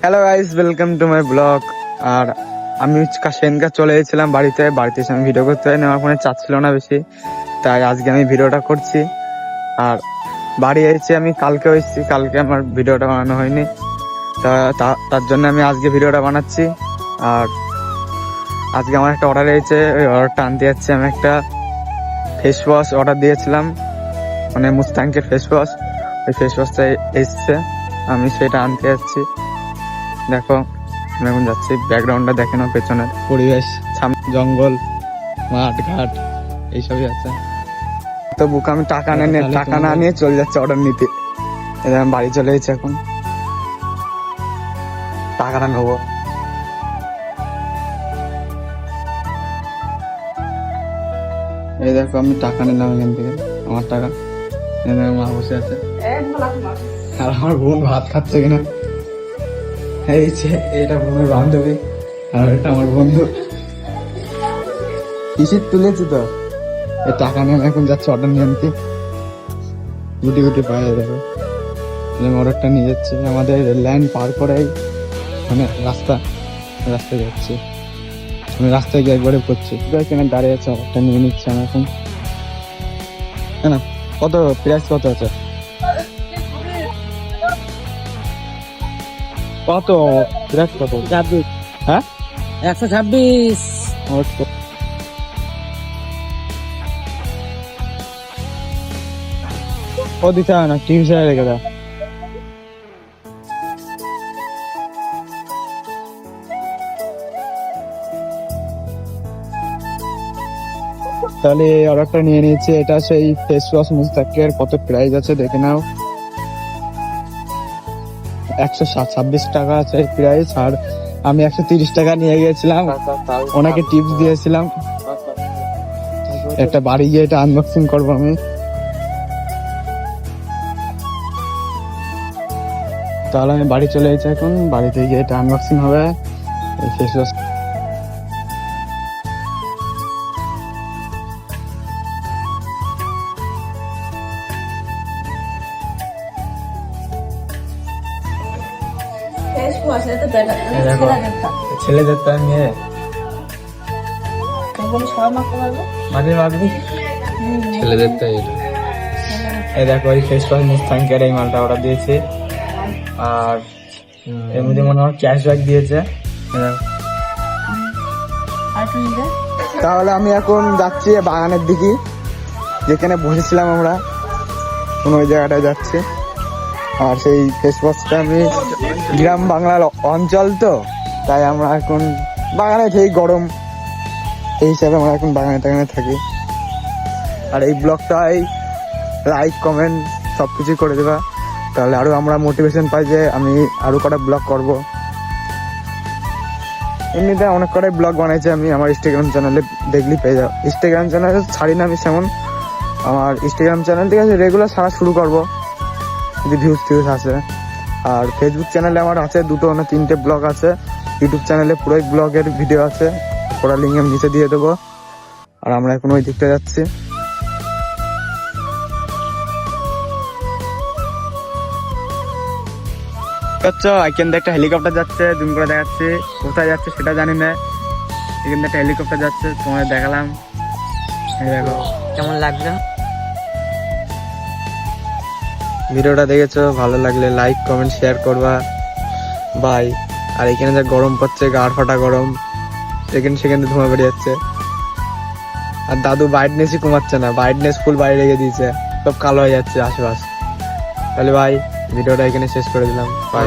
Hello guys, welcome to my blog. আর আমি সেনকা চলে এসেছিলাম বাড়িতে এসে আমি ভিডিও করতে পারিনি, আমার ফোনে চার্জ ছিল না বেশি, তাই আজকে আমি ভিডিওটা করছি। আর বাড়ি এসেছি আমি কালকে এসেছি, কালকে আমার ভিডিওটা বানানো হয়নি, তার জন্য আমি আজকে ভিডিওটা বানাচ্ছি। আর আজকে আমার একটা অর্ডার এসেছে, ওই অর্ডারটা আনতে যাচ্ছি। আমি একটা ফেস ওয়াশ অর্ডার দিয়েছিলাম, মানে মুস্তাঙ্কের ফেস ওয়াশ, ওই ফেস ওয়াশটা এসছে, আমি সেটা আনতে যাচ্ছি। দেখো আমি এখন যাচ্ছি, ব্যাকগ্রাউন্ডটা দেখে নাও, পেছনের পরিবেশ, সামনে জঙ্গল, মাঠ ঘাট এইসবই আছে। তো বুক আমি টাকা না নিয়ে চলে যাচ্ছে অর্ডার নিতে। আমি বাড়ি চলে এসেছি, এখন টাকাটা নেবো। এই দেখো আমি টাকা নিলাম এখান থেকে, আমার টাকা। মা বসে আছে আর আমার বোন ভাত খাচ্ছে কিনা। এই যে এটা বোনের বান্ধবী আর এটা আমার বন্ধু। কিসির তুলেছি তো এই টাকা নিয়ে এখন যাচ্ছে অর্ডার নিয়ে আনতে। গুটি গুটি পায়ে দেখো অর্ডারটা নিয়ে যাচ্ছে। আমাদের রেল লাইন পার করেই মানে রাস্তায় যাচ্ছে, আমি রাস্তায় গিয়ে একবারে করছি। এখানে দাঁড়িয়ে আছে, অর্ডারটা নিয়ে নিচ্ছে আমি এখন। না কত প্রাইস কত আছে? কত প্রাইস কত? 26। হ্যাঁ 126। ও দিতে হয় না, 30 রেখে দাও। তাহলে অর্ডারটা নিয়ে নিয়েছি। এটা সেই ফেস ওয়াশ মুস্তাকের, কত প্রাইস আছে দেখে নাও। 126 টাকা আছে প্রাইস, আর আমি 130 টাকা নিয়ে গিয়েছিলাম, ওনাকে টিপস দিয়েছিলাম। একটা বাড়ি গিয়ে এটা আনবক্সিং করবো আমি। তাহলে আমি বাড়ি চলে এসেছি, এখন বাড়িতে গিয়ে এটা আনবক্সিং হবে ফেস ওয়াশ। ছেলেদের তো মেয়ে ছেলেদের তো এই দেখো, এই ফেস ওয়াশ মুস্তাঙ্কের এই মালটা অর্ডার দিয়েছি। আর এর মধ্যে মনে হয় ক্যাশব্যাক দিয়েছে। তাহলে আমি এখন যাচ্ছি বাগানের দিকে, যেখানে বসেছিলাম আমরা, ওই জায়গাটায় যাচ্ছি। আর সেই ফেস ওয়াশটা আমি গ্রাম বাংলার অঞ্চল তো, তাই আমরা এখন বাগানে থেকে গরম এই হিসাবে আমরা এখন বাগানে টাগানে থাকি। আর এই ব্লগটাই লাইক কমেন্ট সব কিছু করে দেবা, তাহলে আরো আমরা মোটিভেশন পাই যে আমি আরো কটা ব্লগ করব। এমনিতে অনেক কটাই ব্লগ বানাইছি আমি, আমার ইনস্টাগ্রাম চ্যানেলে দেখলি পেয়ে যাও। ইনস্টাগ্রাম চ্যানেলে ছাড়ি না আমি সেমন, আমার ইনস্টাগ্রাম চ্যানেল থেকে রেগুলার ছাড়া শুরু করবো যদি ভিউজ আসে। আর ফেসবুক চ্যানেলে আমার আছে 2 না 3টে ব্লগ আছে। ইউটিউব চ্যানেলে পুরোই ব্লগের ভিডিও আছে, ওরা লিঙ্ক আমি নিচে দিয়ে দেবো। আর আমরা এখন ওই দিকটা যাচ্ছি। এখান থেকে একটা হেলিকপ্টার যাচ্ছে, জুম করে দেখাচ্ছি। কোথায় যাচ্ছে সেটা জানি না, এখান থেকে একটা হেলিকপ্টার যাচ্ছে, তোমাদের দেখালাম। দেখো কেমন লাগলো ভিডিওটা, দেখেছো? ভালো লাগলে লাইক কমেন্ট শেয়ার করবা, বাই। আর এখানে যা গরম পড়ছে, গাড় ফাটা গরম, সেখানে ধোঁয়া বেরিয়ে যাচ্ছে। আর দাদু ব্রাইটনেসই কমাচ্ছে না, ব্রাইটনেস ফুল বাইরে রেখে দিয়েছে, সব কালো হয়ে যাচ্ছে আশেপাশ। তাহলে ভাই ভিডিওটা এখানে শেষ করে দিলাম, বাই।